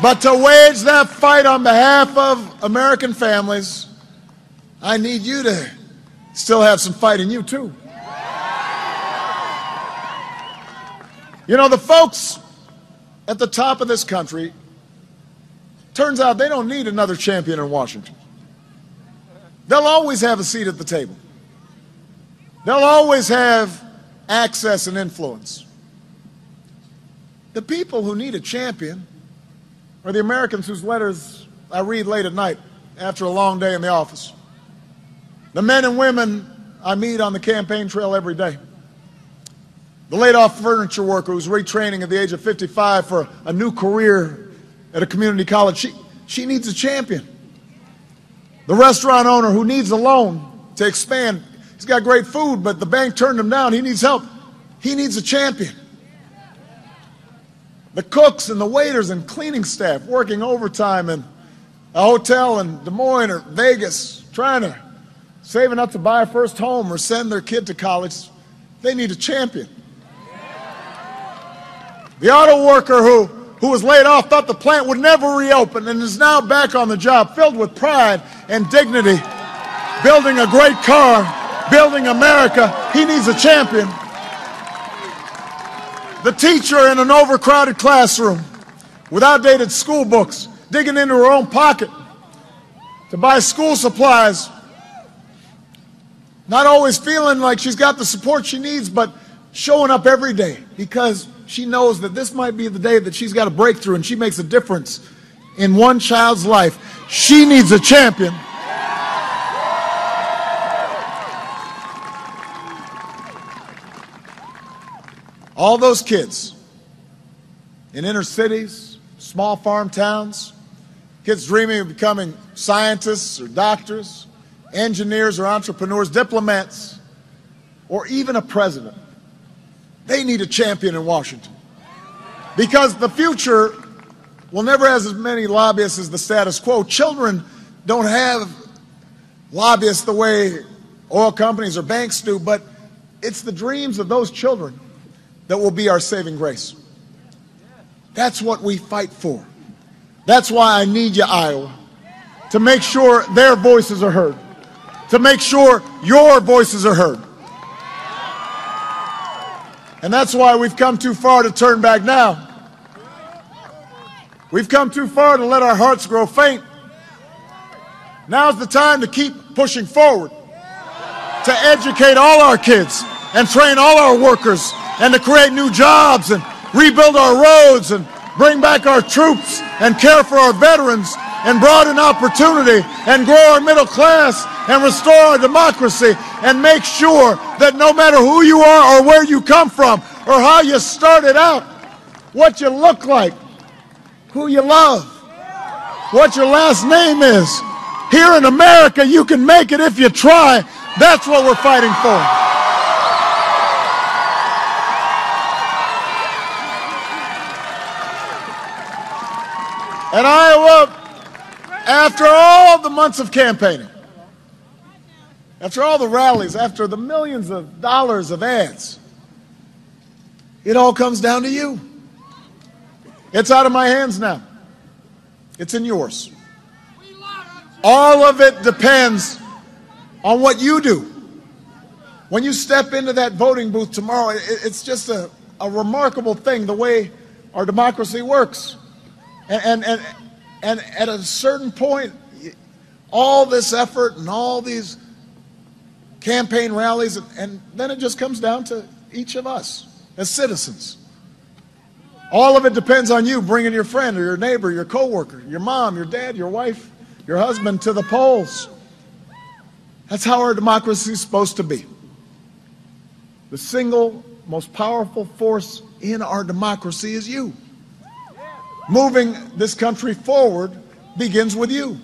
But to wage that fight on behalf of American families, I need you to still have some fight in you, too. You know, the folks at the top of this country, turns out they don't need another champion in Washington. They'll always have a seat at the table. They'll always have access and influence. The people who need a champion are the Americans whose letters I read late at night after a long day in the office. The men and women I meet on the campaign trail every day. The laid-off furniture worker who's retraining at the age of 55 for a new career at a community college, she needs a champion. The restaurant owner who needs a loan to expand. He's got great food, but the bank turned him down. He needs help. He needs a champion. The cooks and the waiters and cleaning staff working overtime in a hotel in Des Moines or Vegas, saving up to buy a first home or send their kid to college, they need a champion. The auto worker who was laid off thought the plant would never reopen and is now back on the job, filled with pride and dignity, building a great car, building America. He needs a champion. The teacher in an overcrowded classroom with outdated school books, digging into her own pocket to buy school supplies, not always feeling like she's got the support she needs, but showing up every day because she knows that this might be the day that she's got a breakthrough and she makes a difference in one child's life. She needs a champion. All those kids in inner cities, small farm towns, kids dreaming of becoming scientists or doctors, engineers or entrepreneurs, diplomats, or even a president. They need a champion in Washington. Because the future will never have as many lobbyists as the status quo. Children don't have lobbyists the way oil companies or banks do, but it's the dreams of those children that will be our saving grace. That's what we fight for. That's why I need you, Iowa, to make sure their voices are heard, to make sure your voices are heard. And that's why we've come too far to turn back now. We've come too far to let our hearts grow faint. Now's the time to keep pushing forward, to educate all our kids and train all our workers and to create new jobs and rebuild our roads and bring back our troops and care for our veterans and broaden opportunity and grow our middle class and restore our democracy and make sure that no matter who you are or where you come from or how you started out, what you look like, who you love, what your last name is, here in America you can make it if you try. That's what we're fighting for. And Iowa, after all the months of campaigning, after all the rallies, after the millions of dollars of ads, it all comes down to you. It's out of my hands now. It's in yours. All of it depends on what you do. When you step into that voting booth tomorrow, it's just a remarkable thing, the way our democracy works. And at a certain point, all this effort and all these campaign rallies, and then it just comes down to each of us as citizens. All of it depends on you bringing your friend or your neighbor, your coworker, your mom, your dad, your wife, your husband to the polls. That's how our democracy is supposed to be. The single most powerful force in our democracy is you. Moving this country forward begins with you.